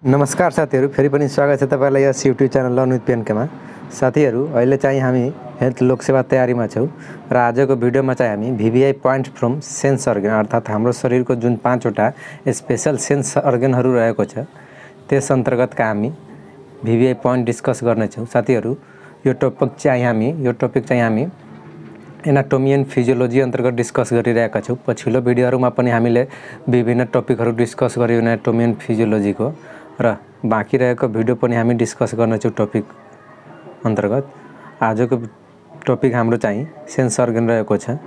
नमस्कार साथीहरू, फेरि पनि स्वागत छ तपाईलाई यस युट्युब च्यानल अनुज पेन्केमा। साथीहरू, अहिले चाहिँ हामी हेल्थ लोकसेवा तयारीमा छौँ र आजको भिडियोमा चाहिँ हामी VVI point from sense organ अर्थात् हाम्रो शरीरको जुन 5वटा स्पेशल सेन्स अर्गनहरू रहेको छ त्यस अन्तर्गतका हामी VVI पोइन्ट डिस्कस गर्नेछौँ। साथीहरू, यो टपिक चाहिँ हामी एनाटोमी एन्ड फिजियोलोजी अन्तर्गत डिस्कस गरिरहेका छौँ। पछिल्लो भिडियोहरूमा पनि हामीले विभिन्न टपिकहरू डिस्कस गर्यौँ एनाटोमी एन्ड फिजियोलोजीको, र बाँकी रहेको भिडियो पनि हामी डिस्कस गर्नेछौँ टपिक अन्तर्गत। आजको टपिक हाम्रो चाहिँ सेन्स अर्गन रहेको छ।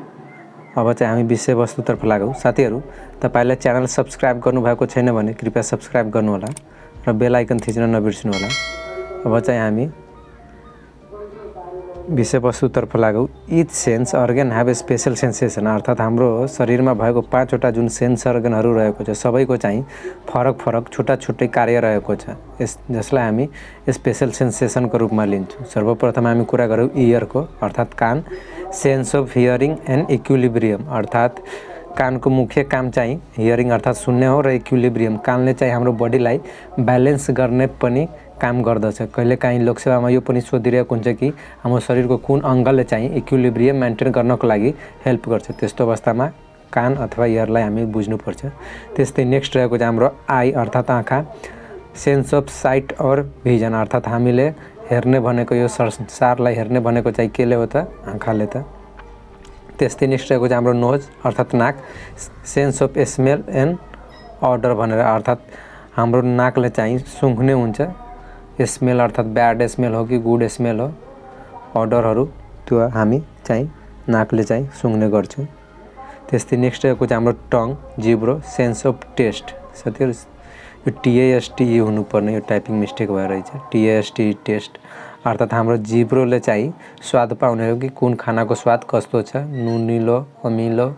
अब चाहिँ हामी विषयवस्तुतर्फ लागौँ। साथीहरू, तपाईले च्यानल सब्स्क्राइब गर्नुभएको छैन भने कृपया सब्स्क्राइब गर्नुहोला र बेल आइकन थिच्न नबिर्सनुहोला। अब चाहिँ हामी विषयवस्तुतर्फ लागौँ। Each sense organ have a special sensation अर्थात् हाम्रो शरीरमा भएको 5वटा जुन सेन्स अर्गनहरू रहेको छ सबैको चाहिँ फरक फरक छुट्टा छुट्टै कार्य रहेको छ, जसलाई हामी स्पेशल सेन्सेसनको रूपमा लिन्छौँ। सर्वप्रथम हामी कुरा गरौँ इयरको अर्थात् कान। Sense of hearing and equilibrium अर्थात् कानको मुख्य काम चाहिँ हियरिङ अर्थात् सुन्ने हो र इक्विलिब्रियम कानले चाहिँ हाम्रो बडीलाई ब्यालेन्स गर्ने पनि काम गर्दछ। कहिलेकाहीँ लोकसेवामा यो पनि सोधिरहेको हुन्छ कि हाम्रो शरीरको कुन अङ्गले चाहिँ इक्विलिब्रियम मेन्टेन गर्नको लागि हेल्प गर्छ। त्यस्तो अवस्थामा कान अथवा इयरलाई हामी बुझ्नुपर्छ। त्यस्तै नेक्स्ट रहेको चाहिँ हाम्रो आई अर्थात् आँखा। सेन्स अफ साइट और भिजन अर्थात् हामीले हेर्ने भनेको यो संसारलाई हेर्ने भनेको चाहिँ केले हो त? आँखाले त। त्यस्तै नेक्स्ट रहेको चाहिँ हाम्रो नोज अर्थात् नाक। Sense of smell and order भनेर अर्थात् हाम्रो नाकले चाहिँ सुँघ्ने हुन्छ। स्मेल अर्थात् ब्याड स्मेल हो कि गुड स्मेल हो, अडरहरू त्यो हामी चाहिँ नाकले चाहिँ सुँघ्ने गर्छौँ। त्यस्तै नेक्स्ट रहेको चाहिँ हाम्रो टङ जिब्रो। Sense of taste. साथीहरू, यो TASTE हुनुपर्ने, यो टाइपिङ मिस्टेक भएर रहेछ। TASTE टेस्ट अर्थात् हाम्रो जिब्रोले चाहिँ स्वाद पाउने हो कि कुन खानाको स्वाद कस्तो छ, नुनिलो अमिलो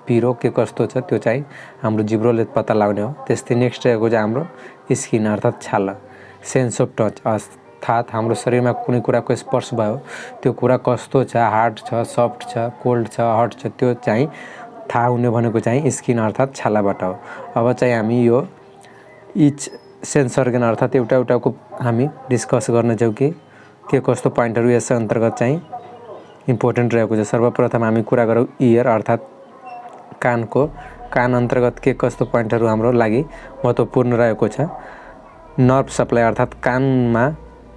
पिरो के कस्तो छ, त्यो चाहिँ हाम्रो जिब्रोले पत्ता लगाउने हो। त्यस्तै नेक्स्ट रहेको चाहिँ हाम्रो स्किन अर्थात् छाला। सेन्स अफ टच अर्थात् हाम्रो शरीरमा कुनै कुराको स्पर्श भयो त्यो कुरा कस्तो छ, हार्ड छ, सफ्ट छ, कोल्ड छ, हट छ, त्यो चाहिँ थाहा हुने भनेको चाहिँ स्किन अर्थात् छालाबाट हो। अब चाहिँ हामी यो इच सेन्स अर्गन अर्थात् एउटाको हामी डिस्कस गर्नेछौँ कि के कस्तो पोइन्टहरू यस अन्तर्गत चाहिँ इम्पोर्टेन्ट रहेको छ। सर्वप्रथम हामी कुरा गरौँ इयर अर्थात् कानको। कान अन्तर्गत के कस्तो पोइन्टहरू हाम्रो लागि महत्त्वपूर्ण रहेको छ। नर्भ सप्लाई अर्थात् कानमा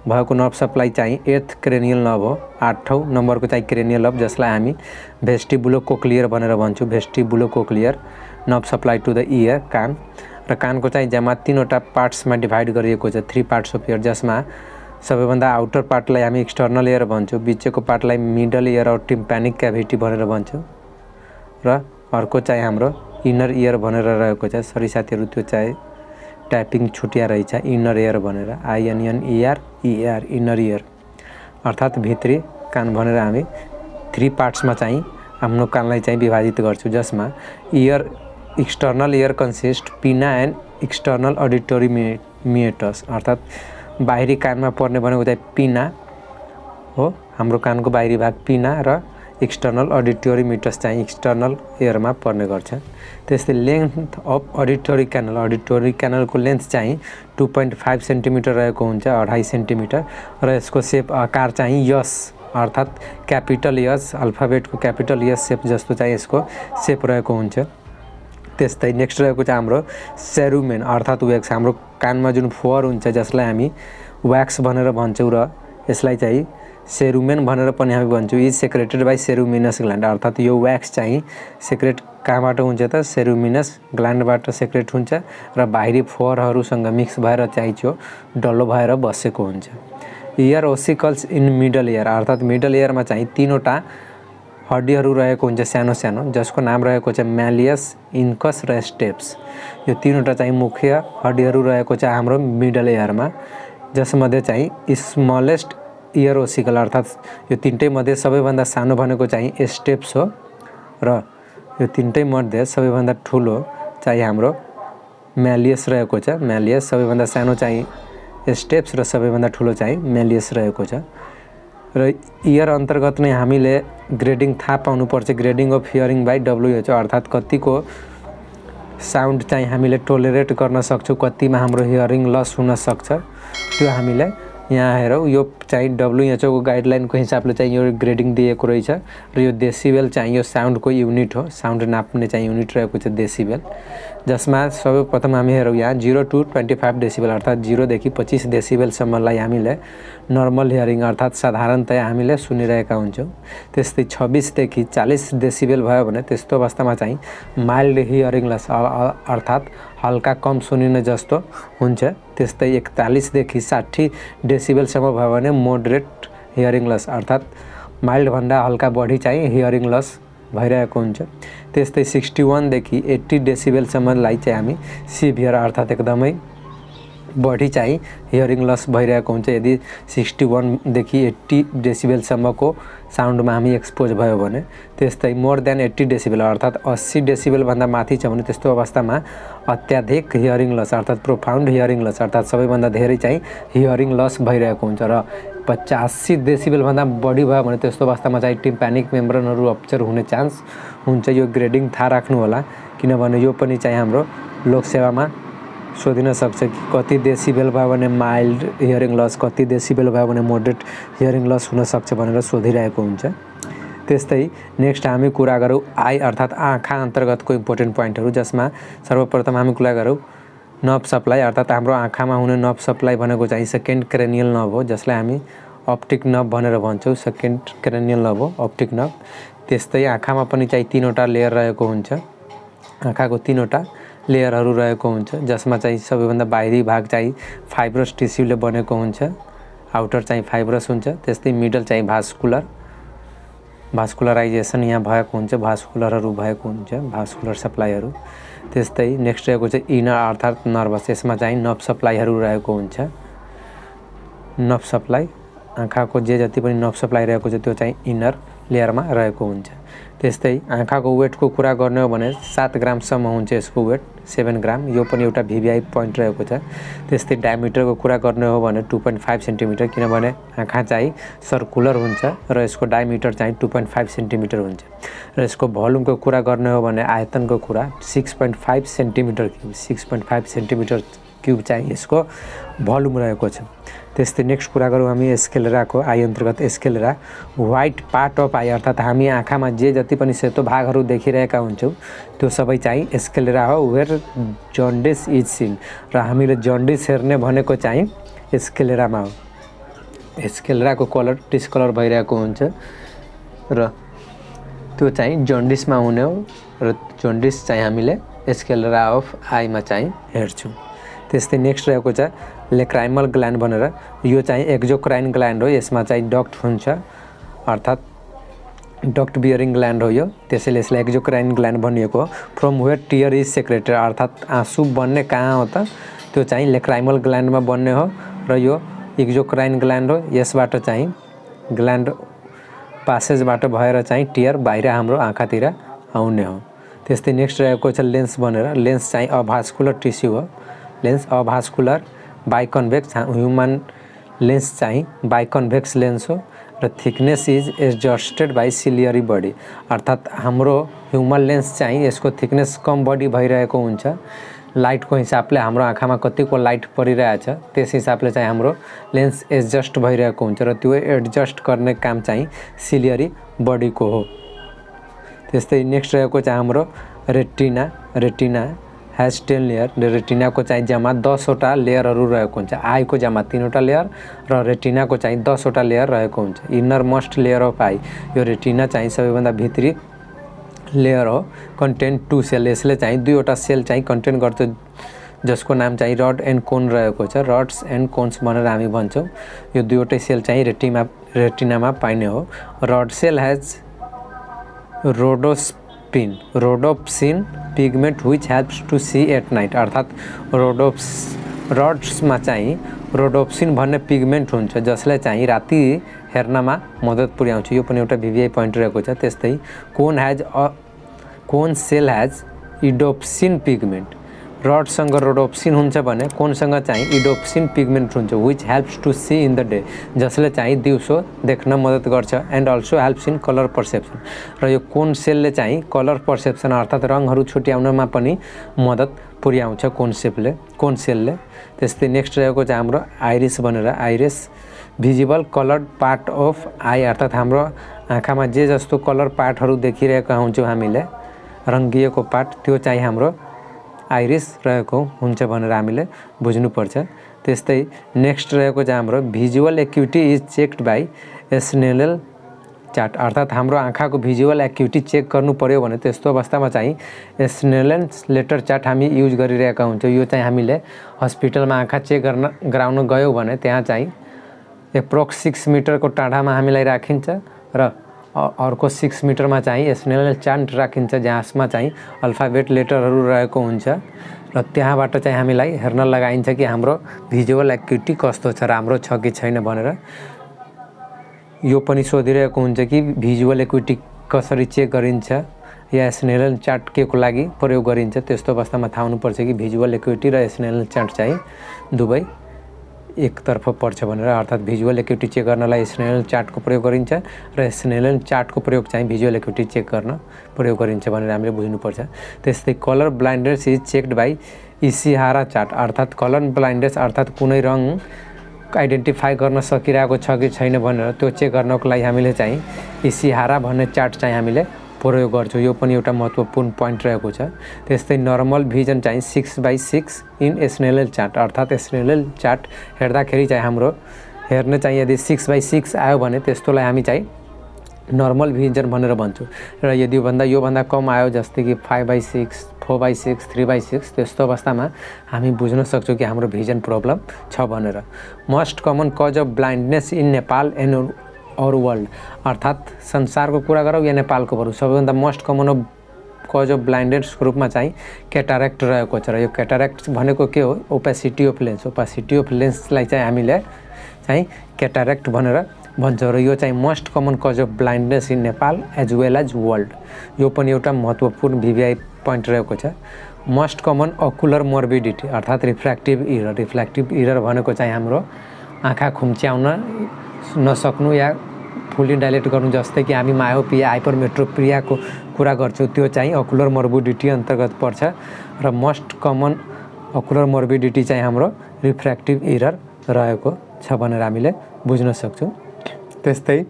भएको नर्भ सप्लाई चाहिँ 8th क्रेनियल नर्भ हो। 8औं नम्बरको चाहिँ क्रेनियल नर्भ, जसलाई हामी भेस्टिबुलोकोक्लियर भनेर भन्छौँ। Vestibulocochlear nerve supply to the ear कान। र कानको चाहिँ जम्मा 3वटा पार्ट्समा डिभाइड गरिएको छ, 3 पार्ट्स अफ इयर, जसमा सबैभन्दा आउटर पार्टलाई हामी एक्सटर्नल इयर भन्छौँ, बिचको पार्टलाई मिडल इयर और टिम्प्यानिक क्याभिटी भनेर भन्छौँ, र अर्को चाहिँ हाम्रो इनर इयर भनेर रहेको छ। सरी साथीहरू, त्यो चाहिँ टाइपिङ छुटिया रहेछ, इनर इयर भनेर, INNER ER इनर इयर अर्थात् भित्री कान भनेर हामी 3 पार्ट्समा चाहिँ आफ्नो कानलाई चाहिँ विभाजित गर्छौँ, जसमा इयर एक्सटर्नल इयर कन्सिस्ट पिना एन्ड एक्सटर्नल अडिटोरी मिएटस अर्थात् बाहिरी कानमा पर्ने भनेको चाहिँ पिना हो, हाम्रो कानको बाहिरी भाग पिना, र एक्सटर्नल अडिटोरी मिटस चाहिँ एक्सटर्नल इयरमा पर्ने गर्छ। त्यस्तै लेन्थ अफ अडिटोरी क्यानलको लेन्थ चाहिँ 2.5 सेन्टिमिटर रहेको हुन्छ, 2.5 सेन्टिमिटर, र यसको सेप आकार चाहिँ यस अर्थात् क्यापिटल यस, अल्फाबेटको क्यापिटल यस सेप जस्तो चाहिँ यसको सेप रहेको हुन्छ। त्यस्तै नेक्स्ट रहेको चाहिँ हाम्रो सेरुमेन अर्थात् व्याक्स। हाम्रो कानमा जुन फोहर हुन्छ जसलाई हामी व्याक्स भनेर भन्छौँ, र यसलाई चाहिँ सेरुमेन भनेर पनि हामी भन्छौँ। इज सेक्रेटेड बाई सेरुमिनस ग्ल्यान्ड अर्थात् यो व्याक्स चाहिँ सेक्रेट कहाँबाट हुन्छ त? सेरुमिनस ग्ल्यान्डबाट सेक्रेट हुन्छ र बाहिरी फोहरहरूसँग मिक्स भएर चाहिँ त्यो डल्लो भएर बसेको हुन्छ। Year ossicles in middle year अर्थात् मिडल इयरमा चाहिँ 3वटा हड्डीहरू रहेको हुन्छ सानो सानो, जसको नाम रहेको छ म्यालियस, इन्कस र स्टेप्स। यो 3वटा चाहिँ मुख्य हड्डीहरू रहेको छ हाम्रो मिडल इयरमा, जसमध्ये चाहिँ स्मलेस्ट इयर ओसिकल अर्थात् यो 3टै मध्ये सबैभन्दा सानो भनेको चाहिँ स्टेप्स हो, र यो 3टै मध्ये सबैभन्दा ठुलो चाहिँ हाम्रो म्यालियस रहेको छ। म्यालियस सबैभन्दा सानो चाहिँ स्टेप्स र सबैभन्दा ठुलो चाहिँ म्यालियस रहेको छ। र इयर अन्तर्गत नै हामीले ग्रेडिङ थाहा पाउनुपर्छ, grading of hearing by WHO अर्थात् कतिको साउन्ड चाहिँ हामीले टोलरेट गर्न सक्छौँ, कतिमा हाम्रो हियरिङ लस हुन सक्छ त्यो हामीले यहाँ हेरौँ। यो चाहिँ WHO को गाइडलाइनको हिसाबले चाहिँ यो ग्रेडिङ दिएको रहेछ र यो डेसिबल चाहिँ यो साउन्डको युनिट हो, साउन्ड नाप्ने चाहिँ युनिट रहेको छ डेसिबल, जसमा सर्वप्रथम हामी हेरौँ यहाँ 0 to 25 डेसिबल अर्थात् 0 देखि 25 डेसिबलसम्मलाई हामीले नर्मल हियरिङ अर्थात् साधारणतया हामीले सुनिरहेका हुन्छौँ। त्यस्तै 26 देखि 40 डेसिबल भयो भने त्यस्तो अवस्थामा चाहिँ माइल्ड हियरिङ लस अर्थात् हल्का कम सुनिने जस्तो हुन्छ। त्यस्तै 41 देखि 60 डेसिबलसम्म भयो भने मोडरेट हियरिङ लस अर्थात् माइल्डभन्दा हल्का बढी चाहिँ हियरिङ लस भइरहेको हुन्छ। त्यस्तै 61 देखि 80 डेसिबलसम्मलाई चाहिँ हामी सिभियर अर्थात् एकदमै बढी चाहिँ हियरिङ लस भइरहेको हुन्छ। यदि 61 देखि 80 डेसिबलसम्मको साउन्डमा हामी एक्सपोज भयो भने, त्यस्तै मोर देन 80 डेसिबल अर्थात् 80 डेसिबलभन्दा माथि छ भने त्यस्तो अवस्थामा अत्याधिक हियरिङ लस अर्थात् प्रोफाउन्ड हियरिङ लस अर्थात् सबैभन्दा धेरै चाहिँ हियरिङ लस भइरहेको हुन्छ। र 85 डेसिबलभन्दा बढी भयो भने त्यस्तो अवस्थामा चाहिँ टिम्प्यानिक मेम्ब्रेनहरू रप्चर हुने चान्स हुन्छ। यो ग्रेडिङ थाहा राख्नु होला, किनभने यो पनि चाहिँ हाम्रो लोकसेवामा सोधिन सक्छ कि कति डेसिबल भयो भने माइल्ड हियरिङ लस, कति डेसिबल भयो भने मोडरेट हियरिङ लस हुन सक्छ भनेर सोधिरहेको हुन्छ। त्यस्तै नेक्स्ट हामी कुरा गरौँ आई अर्थात् आँखा अन्तर्गतको इम्पोर्टेन्ट पोइन्टहरू, जसमा सर्वप्रथम हामी कुरा गरौँ नर्भ सप्लाई अर्थात् हाम्रो आँखामा हुने नर्भ सप्लाई भनेको चाहिँ सेकेन्ड क्रेनियल नर्भ हो, जसलाई हामी अप्टिक नर्भ भनेर भन्छौँ। सेकेन्ड क्रेनियल नर्भ हो अप्टिक नर्भ। त्यस्तै आँखामा पनि चाहिँ 3वटा लेयर रहेको हुन्छ, आँखाको 3वटा लेयरहरू रहेको हुन्छ, जसमा चाहिँ सबैभन्दा बाहिरी भाग चाहिँ फाइब्रस टिस्युले बनेको हुन्छ, आउटर चाहिँ फाइब्रस हुन्छ। त्यस्तै मिडल चाहिँ भास्कुलराइजेसन यहाँ भएको हुन्छ, भास्कुलरहरू भएको हुन्छ, भास्कुलर सप्लाईहरू। त्यस्तै नेक्स्ट रहेको चाहिँ इनर अर्थात् नर्भस, यसमा चाहिँ नर्भ सप्लाईहरू रहेको हुन्छ। नर्भ सप्लाई आँखाको जे जति पनि नर्भ सप्लाई रहेको छ त्यो चाहिँ इनर लेयरमा रहेको हुन्छ। त्यस्तै आँखाको वेटको कुरा गर्ने हो भने 7 ग्रामसम्म हुन्छ यसको वेट, 7 ग्राम, यो पनि एउटा भिभिआई पोइन्ट रहेको छ। त्यस्तै डायमिटरको कुरा गर्ने हो भने 2.5 सेन्टिमिटर, किनभने आँखा चाहिँ सर्कुलर हुन्छ र यसको डायमिटर चाहिँ 2.5 सेन्टिमिटर हुन्छ। र यसको भोल्युमको कुरा गर्ने हो भने आयतनको कुरा 6.5 सेन्टिमिटर क्युब, 6.5 सेन्टिमिटर क्युब चाहिँ यसको भोल्युम रहेको छ। त्यस्तै नेक्स्ट कुरा गरौँ हामी एस्केलेराको, आई अन्तर्गत एस्केलेरा व्हाइट पार्ट अफ आई अर्थात् हामी आँखामा जे जति पनि सेतो भागहरू देखिरहेका हुन्छौँ त्यो सबै चाहिँ एस्केलेरा हो, वेयर जन्डिस इज सिन। र हामीले जन्डिस हेर्ने भनेको चाहिँ एस्केलेरामा हो। एस्केलेराको कलर डिस्कलर भइरहेको हुन्छ र त्यो चाहिँ जन्डिसमा हुने हो, र जन्डिस चाहिँ हामीले एस्केलेरा अफ आईमा चाहिँ हेर्छौँ। त्यस्तै नेक्स्ट रहेको छ लेक्राइमल ग्ल्यान्ड भनेर, यो चाहिँ एक्जोक्राइन ग्ल्यान्ड हो, यसमा चाहिँ डक्ट हुन्छ अर्थात् डक्ट बियरिङ ग्ल्यान्ड हो यो, त्यसैले यसलाई एक्जोक्राइन ग्ल्यान्ड भनिएको हो। From where tear is secreted अर्थात् आँसु बन्ने कहाँ हो त, त्यो चाहिँ लेक्राइमल ग्ल्यान्डमा बन्ने हो र यो एक्जोक्राइन ग्ल्यान्ड हो। यसबाट चाहिँ ग्ल्यान्ड पासेजबाट भएर चाहिँ टियर बाहिर हाम्रो आँखातिर आउने हो। त्यस्तै नेक्स्ट रहेको छ लेन्स भनेर, लेन्स चाहिँ अभास्कुलर टिस्यु हो, lens avascular biconvex, human lens चाहिँ बाइकन्भेक्स लेन्स हो र thickness is adjusted by ciliary body अर्थात् हाम्रो ह्युमन लेन्स चाहिँ यसको थिकनेस कम बढी भइरहेको हुन्छ। लाइटको हिसाबले हाम्रो आँखामा कतिको लाइट परिरहेछ त्यस हिसाबले चाहिँ हाम्रो लेन्स एडजस्ट भइरहेको हुन्छ र त्यो एडजस्ट गर्ने काम चाहिँ सिलियरी बडीको हो। त्यस्तै नेक्स्ट रहेको चाहिँ हाम्रो रेटिना, रेटिना हैज 10 लेयर, रेटिनाको चाहिँ जम्मा 10वटा लेयरहरू रहेको हुन्छ। आईको जम्मा 3वटा लेयर र रेटिनाको चाहिँ 10वटा लेयर रहेको हुन्छ। Inner most layer of I, यो रेटिना चाहिँ सबैभन्दा भित्री लेयर हो, कन्टेन 2 सेल, यसले चाहिँ 2वटा सेल चाहिँ कन्टेन गर्छ जसको नाम चाहिँ रड एन्ड कोन रहेको छ, रड्स एन्ड कोन्स भनेर हामी भन्छौँ। यो 2वटै सेल चाहिँ रेटिनामा पाइने हो। Rod cell has rhodopsin pigment which helps to see at night अर्थात् रड्समा चाहिँ रोडोप्सिन भन्ने पिगमेन्ट हुन्छ जसले चाहिँ राति हेर्नमा मद्दत पुर्याउँछ, यो पनि एउटा भिभिआई पोइन्ट रहेको छ। त्यस्तै cone cell has iodopsin pigment, रडसँग रोडोप्सिन हुन्छ भने कोनसँग चाहिँ इडोप्सिन पिगमेन्ट हुन्छ which helps to see in the day, जसले चाहिँ दिउँसो देख्न मद्दत गर्छ and also helps in colour perception. र यो कोन सेलले चाहिँ कलर पर्सेप्सन अर्थात् रङहरू छुट्याउनमा पनि मद्दत पुर्याउँछ कोन सेलले। त्यस्तै नेक्स्ट रहेको चाहिँ हाम्रो आइरिस भनेर, iris visible coloured part of I अर्थात् हाम्रो आँखामा जे जस्तो कलर पार्टहरू देखिरहेका हुन्छौँ हामीले रङ्गिएको पार्ट, त्यो चाहिँ हाम्रो आइरिस रहेको हुन्छ भनेर हामीले बुझ्नुपर्छ। त्यस्तै नेक्स्ट रहेको चाहिँ हाम्रो visual acuity is checked by Snellen chart अर्थात् हाम्रो आँखाको भिजुअल एक्युटी चेक गर्नु पर्यो भने त्यस्तो अवस्थामा चाहिँ स्नेलन लेटर चार्ट हामी युज गरिरहेका हुन्छौँ। यो चाहिँ हामीले हस्पिटलमा आँखा चेक गराउन गयौँ भने त्यहाँ चाहिँ एप्रोक्स 6 मिटरको टाढामा हामीलाई राखिन्छ र अर्को 6 मिटरमा चाहिँ स्नेल चार्ट राखिन्छ जसमा चाहिँ अल्फाबेट लेटरहरू रहेको हुन्छ र त्यहाँबाट चाहिँ हामीलाई हेर्न लगाइन्छ कि हाम्रो भिजुअल एक्युटी कस्तो छ, राम्रो छ कि छैन भनेर। यो पनि सोधिरहेको हुन्छ कि भिजुअल एक्युटी कसरी चेक गरिन्छ या स्नेल चार्ट के को लागि प्रयोग गरिन्छ। त्यस्तो अवस्थामा थाहा हुनुपर्छ कि भिजुअल एक्युटी र स्नेल चार्ट चाहिँ दुवै एकतर्फ पर्छ भनेर, अर्थात् भिजुअल एक्युटी चेक गर्नलाई स्नेल चार्टको प्रयोग गरिन्छ र स्नेल चार्टको प्रयोग चाहिँ भिजुअल एक्युटी चेक गर्न प्रयोग गरिन्छ भनेर हामीले बुझ्नुपर्छ। त्यस्तै colour blindness is checked by Ishihara chart अर्थात् कलर ब्लाइन्डनेस अर्थात् कुनै रङ आइडेन्टिफाई गर्न सकिरहेको छ कि छैन भनेर त्यो चेक गर्नको लागि हामीले चाहिँ इसिहारा भन्ने चार्ट चाहिँ हामीले प्रयोग गर्छौँ। यो पनि एउटा महत्त्वपूर्ण पोइन्ट रहेको छ। त्यस्तै नर्मल भिजन चाहिँ 6/6 इन स्नेल चार्ट अर्थात् स्नेल चार्ट हेर्दाखेरि चाहिँ हाम्रो हेर्ने चाहिँ यदि 6/6 आयो भने त्यस्तोलाई हामी चाहिँ नर्मल भिजन भनेर भन्छौँ र यदि योभन्दा कम आयो जस्तै कि 5/6, 4/6, 3/6 त्यस्तो अवस्थामा हामी बुझ्न सक्छौँ कि हाम्रो भिजन प्रब्लम छ भनेर। Most common cause of blindness in Nepal and or world अर्थात् संसारको कुरा गरौँ या नेपालको गरौँ सबैभन्दा most common of cause of ब्लाइन्डनेसको रूपमा चाहिँ क्याटारेक्ट रहेको छ र यो क्याटारेक्ट भनेको के हो, opacity of lens. Opacity of लेन्सलाई चाहिँ हामीले चाहिँ क्याटारेक्ट भनेर भन्छौँ र यो चाहिँ most common cause of blindness in Nepal as well as world. यो पनि एउटा महत्त्वपूर्ण भिभिआई पोइन्ट रहेको छ। मोस्ट कमन अकुलर मोर्बिडिटी अर्थात् रिफ्र्याक्टिभ इरर। रिफ्र्याक्टिभ इरर भनेको चाहिँ हाम्रो आँखा खुम्च्याउन नसक्नु या फुल्ली डाइलेट गर्नु, जस्तै कि हामी मायोपिया हाइपरमेट्रोपियाको कुरा गर्छौँ त्यो चाहिँ अकुलर मोर्बिडिटी अन्तर्गत पर्छ र मोस्ट कमन अकुलर मोर्बिडिटी चाहिँ हाम्रो रिफ्र्याक्टिभ इरर रहेको छ भनेर हामीले बुझ्न सक्छौँ। त्यस्तै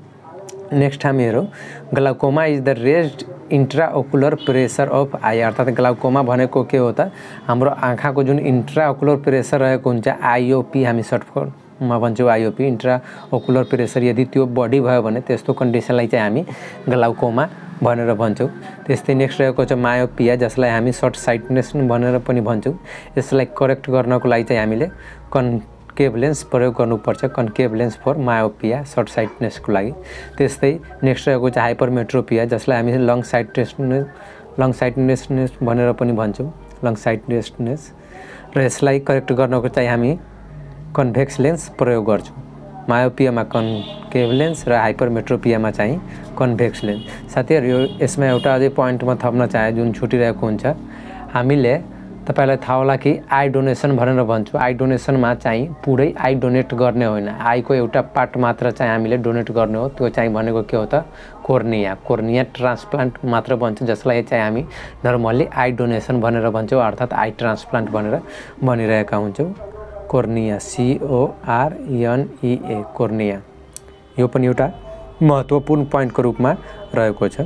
नेक्स्ट हामी हेरौँ glaucoma is the raised intra ocular pressure of I अर्थात् ग्लाउकोमा भनेको के हो त, हाम्रो आँखाको जुन इन्ट्रा ओकुलर प्रेसर रहेको हुन्छ आइओपी हामी सर्टकटमा भन्छौँ आइओपी इन्ट्रा ओकुलर प्रेसर, यदि त्यो बढी भयो भने त्यस्तो कन्डिसनलाई चाहिँ हामी ग्लाउकोमा भनेर भन्छौँ। त्यस्तै नेक्स्ट रहेको छ मायोपिया जसलाई हामी सर्ट साइटनेस भनेर पनि भन्छौँ। यसलाई करेक्ट गर्नको लागि चाहिँ हामीले कन्केभ लेन्स प्रयोग गर्नुपर्छ, concave lens for myopia short साइटनेसको लागि। त्यस्तै नेक्स्ट रहेको छ हाइपरमेट्रोपिया जसलाई हामी लङ साइटनेस भनेर पनि भन्छौँ, लङ साइटनेसनेस र यसलाई करेक्ट गर्नको चाहिँ हामी कन्भेक्स लेन्स प्रयोग गर्छौँ। मायोपियामा कन्केभ लेन्स र हाइपरमेट्रोपियामा चाहिँ कन्भेक्स लेन्स। साथीहरू यो यसमा एउटा अझै पोइन्ट म थप्न चाहे जुन छुटिरहेको हुन्छ, हामीले तपाईलाई थाहा होला कि आई डोनेसन भनेर भन्छौँ। आई डोनेसनमा चाहिँ पुरै आई डोनेट गर्ने होइन, आईको एउटा पार्ट मात्र चाहिँ हामीले डोनेट गर्ने हो। त्यो चाहिँ भनेको के हो त, कोर्निया। कोर्निया ट्रान्सप्लान्ट मात्र भन्छ जसलाई चाहिँ हामी नर्मल्ली आई डोनेसन भनेर भन्छौँ अर्थात् आई ट्रान्सप्लान्ट भनेर भनिरहेका हुन्छौँ। कोर्निया CORNEA कोर्निया यो पनि एउटा महत्त्वपूर्ण पोइन्टको रूपमा रहेको छ।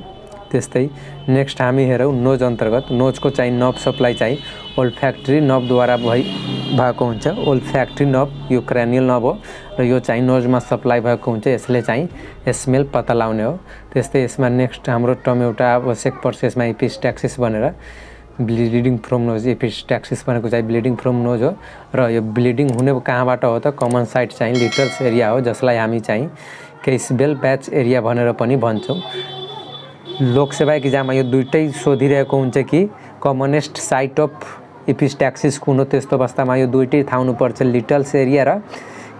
त्यस्तै नेक्स्ट हामी हेरौँ नोज अन्तर्गत। नोजको चाहिँ नर्भ सप्लाई चाहिँ ओल्फ्याक्ट्री नर्भद्वारा भएको हुन्छ। ओल्फ्याक्ट्री नर्भ यो क्रेनियल नर्भ हो र यो चाहिँ नोजमा सप्लाई भएको हुन्छ, यसले चाहिँ स्मेल पत्ता लगाउने हो। त्यस्तै यसमा नेक्स्ट हाम्रो टर्म एउटा आवश्यक पर्छ यसमा एपिस्ट्याक्सिस भनेर, ब्लिडिङ फ्रम नोज। एपिस्ट्याक्सिस भनेको चाहिँ ब्लिडिङ फ्रम नोज हो र यो ब्लिडिङ हुने कहाँबाट हो त, कमन साइट चाहिँ लिटल्स एरिया हो जसलाई हामी चाहिँ केसबेल प्याच एरिया भनेर पनि भन्छौँ। लोकसेवा इक्जाममा यो दुइटै सोधिरहेको हुन्छ कि कमनेस्ट साइट अफ एपिस्ट्याक्सिस कुन हो, त्यस्तो अवस्थामा यो दुइटै थाहा हुनुपर्छ, लिटल्स एरिया र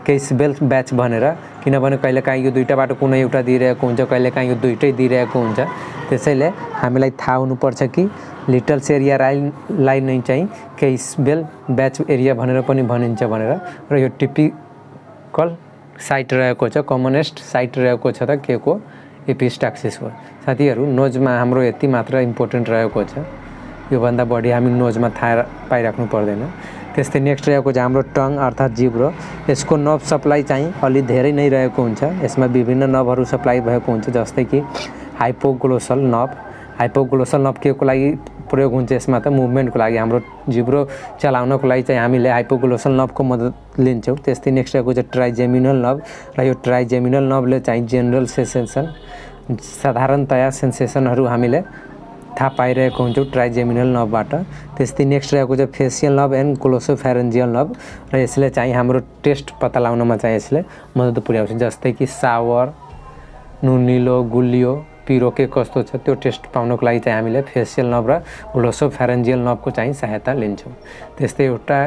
केस बेल्ट ब्याच भनेर, किनभने कहिलेकाहीँ यो दुईटाबाट कुनै एउटा दिइरहेको हुन्छ, कहिलेकाहीँ यो दुईटै दिइरहेको हुन्छ। त्यसैले हामीलाई थाहा हुनुपर्छ कि लिटल्स एरिया लाई नै चाहिँ केस बेल्ट ब्याच एरिया भनेर पनि भनिन्छ भनेर। र यो टिपिकल साइट रहेको छ, कमनेस्ट साइट रहेको छ त के को एपिस्टाक्सिसको। साथीहरू नोजमा हाम्रो यति मात्र इम्पोर्टेन्ट रहेको छ, योभन्दा बढी हामी नोजमा थाहा पाइराख्नु पर्दैन। त्यस्तै नेक्स्ट रहेको छ हाम्रो टङ अर्थात् जिब्रो। यसको नर्भ सप्लाई चाहिँ अलि धेरै नै रहेको हुन्छ। यसमा विभिन्न नर्भहरू सप्लाई भएको हुन्छ, जस्तै कि हाइपोग्लोसल नर्भ। हाइपोग्लोसल नर्भ के को लागि प्रयोग हुन्छ यसमा त मुभमेन्टको लागि, हाम्रो जिब्रो चलाउनको लागि चाहिँ हामीले हाइपोग्लोसल नर्भको मद्दत लिन्छौँ। त्यस्तै नेक्स्ट रहेको छ ट्राइजेमिनल नर्भ। र यो ट्राइजेमिनल नर्भले चाहिँ जेनरल सेन्सेसन, साधारणतया सेन्सेसनहरू हामीले थाहा पाइरहेको हुन्छौँ ट्राइजेमिनल नर्भबाट। त्यस्तै नेक्स्ट रहेको छ फेसियल नर्भ एन्ड ग्लोसोफेरेन्जियल नर्भ। र यसले चाहिँ हाम्रो टेस्ट पत्ता लगाउनमा चाहिँ यसले मद्दत पुर्याउँछ, जस्तै कि सावर, नुनिलो, गुलियो, पिरो के कस्तो छ त्यो टेस्ट पाउनको लागि चाहिँ हामीले फेसियल नर्भ र ग्लोसोफेरेन्जियल नर्भको चाहिँ सहायता लिन्छौँ। त्यस्तै एउटा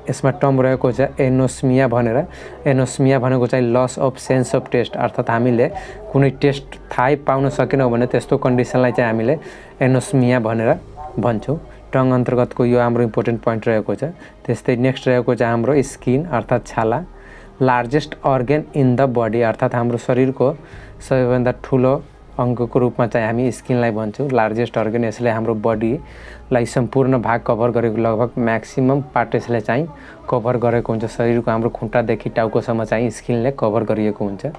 यसमा टर्म रहेको छ एनोस्मिया भनेर। एनोस्मिया भनेको चाहिँ loss of sense of taste, अर्थात् हामीले कुनै टेस्ट थाहै पाउन सकेनौँ भने त्यस्तो कन्डिसनलाई चाहिँ हामीले एनोस्मिया भनेर भन्छौँ। टङ अन्तर्गतको यो हाम्रो इम्पोर्टेन्ट पोइन्ट रहेको छ। त्यस्तै नेक्स्ट रहेको छ हाम्रो स्किन अर्थात् छाला। Largest organ in the body, अर्थात् हाम्रो शरीरको सबैभन्दा ठुलो अङ्गको रूपमा चाहिँ हामी स्किनलाई भन्छौँ लार्जेस्ट अर्गन। यसले हाम्रो बडीलाई सम्पूर्ण भाग कभर गरेको, लगभग म्याक्सिमम पार्ट यसले चाहिँ कभर गरेको हुन्छ। शरीरको हाम्रो खुट्टादेखि टाउकोसम्म चाहिँ स्किनले कभर गरिएको हुन्छ।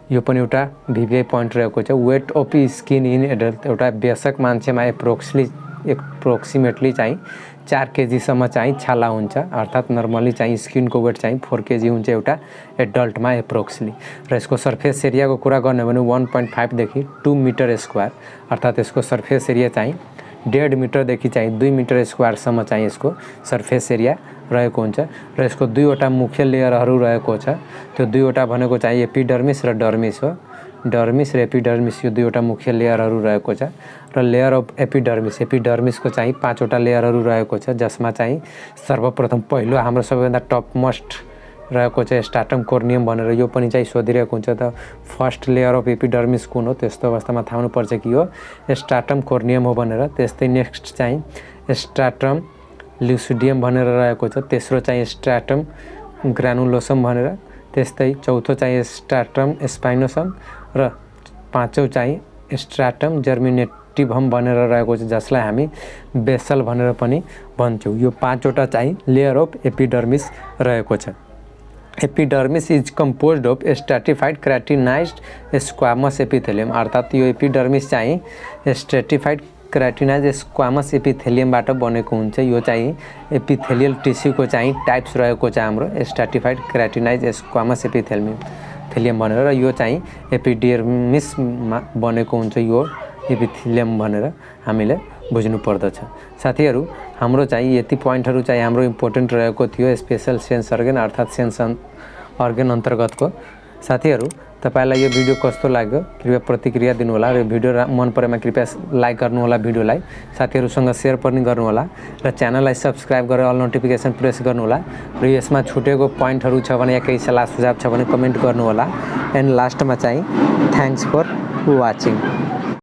यो पनि एउटा भिभिआई पोइन्ट रहेको छ। Weight of skin in adult, एउटा वयस्क मान्छेमा एप्रोक्सिमेटली चाहिँ 4 केजीसम्म चाहिँ छाला हुन्छ, अर्थात् नर्मली चाहिँ स्किनको वेट चाहिँ 4 केजी हुन्छ एउटा एडल्टमा एप्रोक्सली। र यसको सर्फेस एरियाको कुरा गर्ने भने 1.5 देखि 2 मिटर स्क्वायर, अर्थात् यसको सर्फेस एरिया चाहिँ 1.5 मिटरदेखि चाहिँ 2 मिटर स्क्वायरसम्म चाहिँ यसको सर्फेस एरिया रहेको हुन्छ। र यसको दुईवटा मुख्य लेयरहरू रहेको छ। त्यो दुईवटा भनेको चाहिँ एपिडर्मिस र डर्मिस हो। डर्मिस र एपिडर्मिस यो दुईवटा मुख्य लेयरहरू रहेको छ। र लेयर अफ एपिडर्मिसको चाहिँ 5वटा लेयरहरू रहेको छ, जसमा चाहिँ सर्वप्रथम पहिलो हाम्रो सबैभन्दा टप मोस्ट रहेको छ स्ट्राटम कोर्नियम भनेर। यो पनि चाहिँ सोधिरहेको हुन्छ त फर्स्ट लेयर अफ एपिडर्मिस कुन हो, त्यस्तो अवस्थामा थाहा हुनुपर्छ कि यो स्ट्राटम कोर्नियम हो भनेर। त्यस्तै नेक्स्ट चाहिँ स्ट्राटम ल्युसिडियम भनेर रहेको छ। तेस्रो चाहिँ स्ट्राटम ग्रानुलोसम भनेर। त्यस्तै चौथो चाहिँ स्ट्राटम स्पाइनोसम र पाँचौँ चाहिँ स्ट्राटम जर्मिनेटिभम भनेर रहेको छ, जसलाई हामी बेसल भनेर पनि भन्छौँ। यो 5वटा चाहिँ लेयर अफ एपिडर्मिस रहेको छ। Epidermis is composed of stratified keratinized squamous epithelium, अर्थात् यो एपिडर्मिस चाहिँ स्ट्राटिफाइड क्राटिनाइज स्क्वामस एपिथेलियमबाट बनेको हुन्छ। यो चाहिँ एपिथेलियल टिस्यूको चाहिँ टाइप्स रहेको छ हाम्रो स्ट्राटिफाइड क्राटिनाइज स्क्वामस एपिथेलियम भनेर। र यो चाहिँ एपिडर्मिसमा बनेको हुन्छ यो एपिथेलियम भनेर हामीले बुझ्नु पर्दछ। साथीहरू हाम्रो चाहिँ यति पोइन्टहरू चाहिँ हाम्रो इम्पोर्टेन्ट रहेको थियो स्पेशल सेन्स अर्गन अर्थात् सेन्स अर्गन अन्तर्गतको। साथीहरू तपाईलाई यो भिडियो कस्तो लाग्यो कृपया प्रतिक्रिया दिनुहोला र भिडियो मन परेमा कृपया लाइक गर्नुहोला, भिडियोलाई साथीहरूसँग सेयर पनि गर्नुहोला र च्यानललाई सब्स्क्राइब गरेर अल नोटिफिकेसन प्रेस गर्नुहोला। र यसमा छुटेको पोइन्टहरू छ भने या केही सल्लाह सुझाव छ भने कमेन्ट गर्नुहोला। एन्ड लास्टमा चाहिँ थ्याङ्क्स फर वाचिङ।